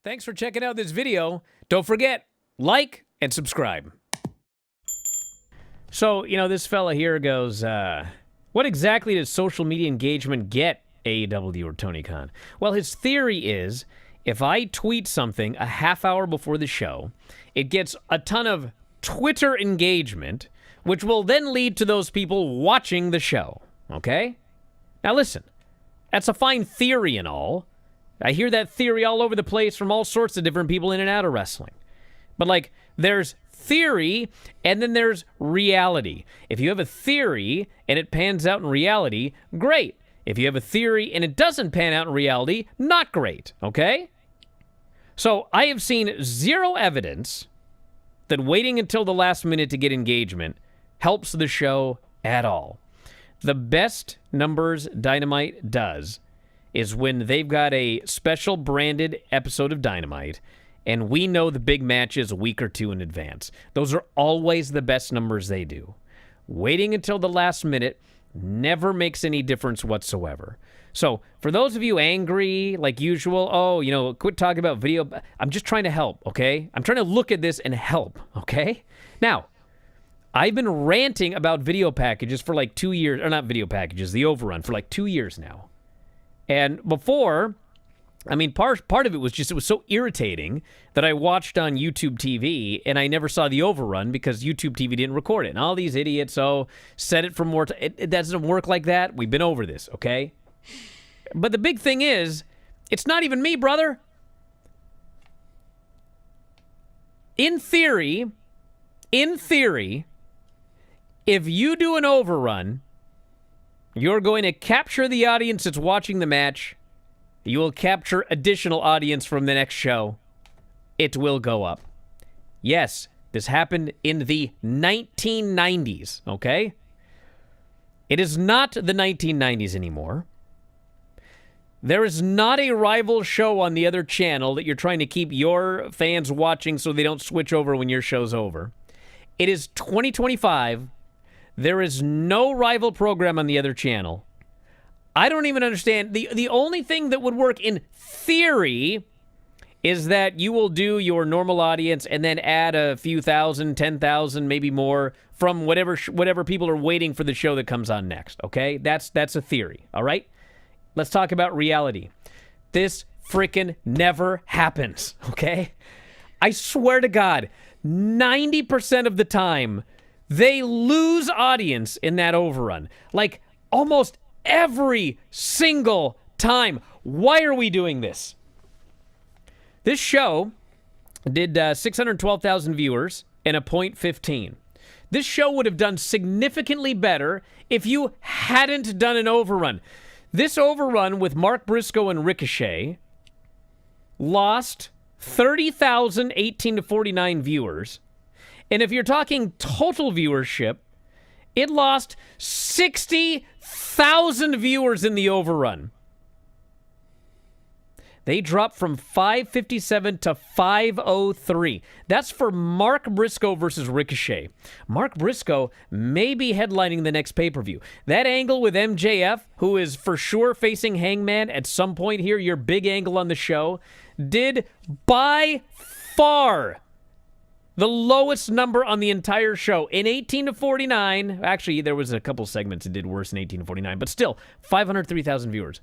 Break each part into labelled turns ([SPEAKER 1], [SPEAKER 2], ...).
[SPEAKER 1] Thanks for checking out this video. Don't forget, like and subscribe. So, this fella here goes, what exactly does social media engagement get AEW or Tony Khan? Well, his theory is, if I tweet something a half hour before the show, it gets a ton of Twitter engagement, which will then lead to those people watching the show, okay? Now listen, that's a fine theory and all. I hear that theory all over the place from all sorts of different people in and out of wrestling. But, there's theory, and then there's reality. If you have a theory, and it pans out in reality, great. If you have a theory, and it doesn't pan out in reality, not great, okay? So, I have seen zero evidence that waiting until the last minute to get engagement helps the show at all. The best numbers Dynamite does is when they've got a special branded episode of Dynamite, and we know the big match is a week or two in advance. Those are always the best numbers they do. Waiting until the last minute never makes any difference whatsoever. So, for those of you angry, like usual, quit talking about video. I'm just trying to help, okay? I'm trying to look at this and help, okay? Now, I've been ranting about video packages for 2 years, or not video packages, the Overrun, for 2 years now. And before, part of it was just, it was so irritating that I watched on YouTube TV and I never saw the Overrun because YouTube TV didn't record it. And all these idiots, set it for more time. It doesn't work like that. We've been over this, okay? But the big thing is, it's not even me, brother. In theory, if you do an Overrun, you're going to capture the audience that's watching the match. You will capture additional audience from the next show. It will go up. Yes, this happened in the 1990s, okay? It is not the 1990s anymore. There is not a rival show on the other channel that you're trying to keep your fans watching so they don't switch over when your show's over. It is 2025. There is no rival program on the other channel. I don't even understand. The only thing that would work in theory is that you will do your normal audience and then add a few thousand, 10,000, maybe more from whatever people are waiting for the show that comes on next, okay? That's a theory, all right? Let's talk about reality. This freaking never happens, okay? I swear to God, 90% of the time, they lose audience in that Overrun. Almost every single time. Why are we doing this? This show did 612,000 viewers and a .15. This show would have done significantly better if you hadn't done an Overrun. This Overrun with Mark Briscoe and Ricochet lost 30,000 18 to 49 viewers. And if you're talking total viewership, it lost 60,000 viewers in the Overrun. They dropped from 557 to 503. That's for Mark Briscoe versus Ricochet. Mark Briscoe may be headlining the next pay-per-view. That angle with MJF, who is for sure facing Hangman at some point here, your big angle on the show, did by far the lowest number on the entire show. In 18 to 49, actually, there was a couple segments that did worse than 18 to 49, but still, 503,000 viewers.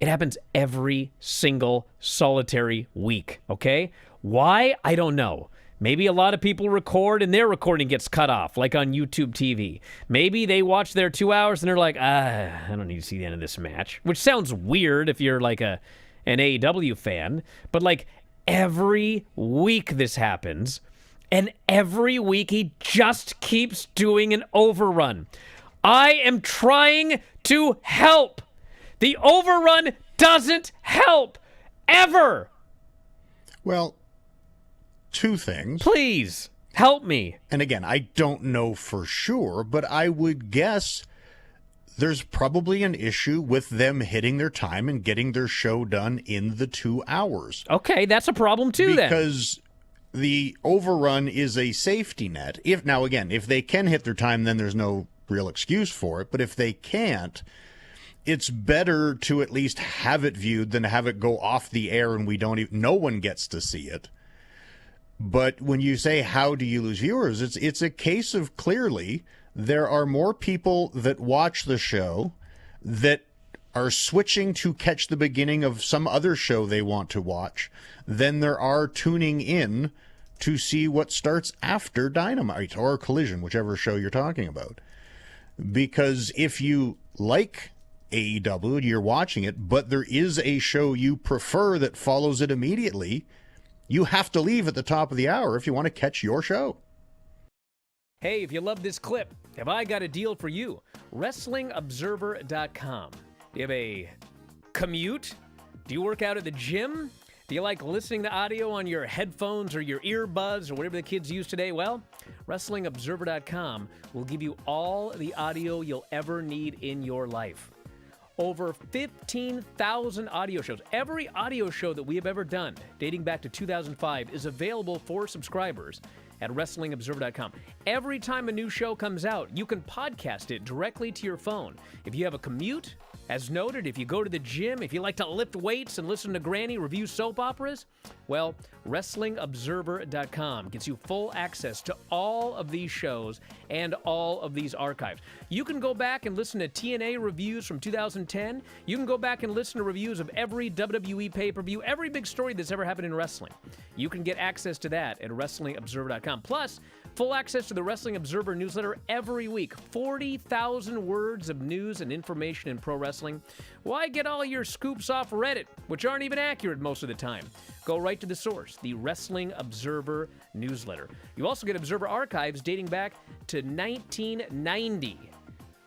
[SPEAKER 1] It happens every single solitary week, okay? Why? I don't know. Maybe a lot of people record and their recording gets cut off, like on YouTube TV. Maybe they watch their 2 hours and they're like, I don't need to see the end of this match, which sounds weird if you're an AEW fan, but every week this happens. And every week he just keeps doing an Overrun. I am trying to help. The Overrun doesn't help. Ever.
[SPEAKER 2] Well, two things.
[SPEAKER 1] Please, help me.
[SPEAKER 2] And again, I don't know for sure, but I would guess there's probably an issue with them hitting their time and getting their show done in the 2 hours.
[SPEAKER 1] Okay, that's a problem too, then.
[SPEAKER 2] Because the Overrun is a safety net. If they can hit their time, then there's no real excuse for it. But if they can't, it's better to at least have it viewed than to have it go off the air and no one gets to see it. But when you say, how do you lose viewers? It's a case of clearly there are more people that watch the show that are switching to catch the beginning of some other show they want to watch than there are tuning in to see what starts after Dynamite or Collision, whichever show you're talking about. Because if you like AEW, you're watching it, but there is a show you prefer that follows it immediately, you have to leave at the top of the hour if you want to catch your show.
[SPEAKER 1] Hey, if you love this clip, have I got a deal for you? WrestlingObserver.com. Do you have a commute? Do you work out at the gym? Do you like listening to audio on your headphones or your earbuds or whatever the kids use today? Well, WrestlingObserver.com will give you all the audio you'll ever need in your life. Over 15,000 audio shows. Every audio show that we have ever done, dating back to 2005, is available for subscribers at WrestlingObserver.com. Every time a new show comes out, you can podcast it directly to your phone. If you have a commute, as noted, if you go to the gym, if you like to lift weights and listen to Granny review soap operas, well, WrestlingObserver.com gets you full access to all of these shows and all of these archives. You can go back and listen to TNA reviews from 2010. You can go back and listen to reviews of every WWE pay-per-view, every big story that's ever happened in wrestling. You can get access to that at WrestlingObserver.com. Plus, full access to the Wrestling Observer newsletter every week. 40,000 words of news and information in pro wrestling. Why get all your scoops off Reddit, which aren't even accurate most of the time? Go right to the source, the Wrestling Observer newsletter. You also get Observer archives dating back to 1990.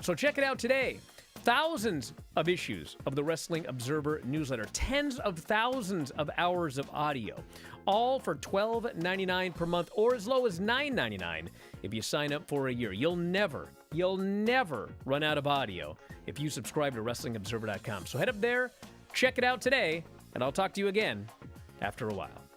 [SPEAKER 1] So check it out today. Thousands of issues of the Wrestling Observer newsletter. Tens of thousands of hours of audio. All for $12.99 per month or as low as $9.99 if you sign up for a year. You'll never run out of audio if you subscribe to WrestlingObserver.com. So head up there, check it out today, and I'll talk to you again after a while.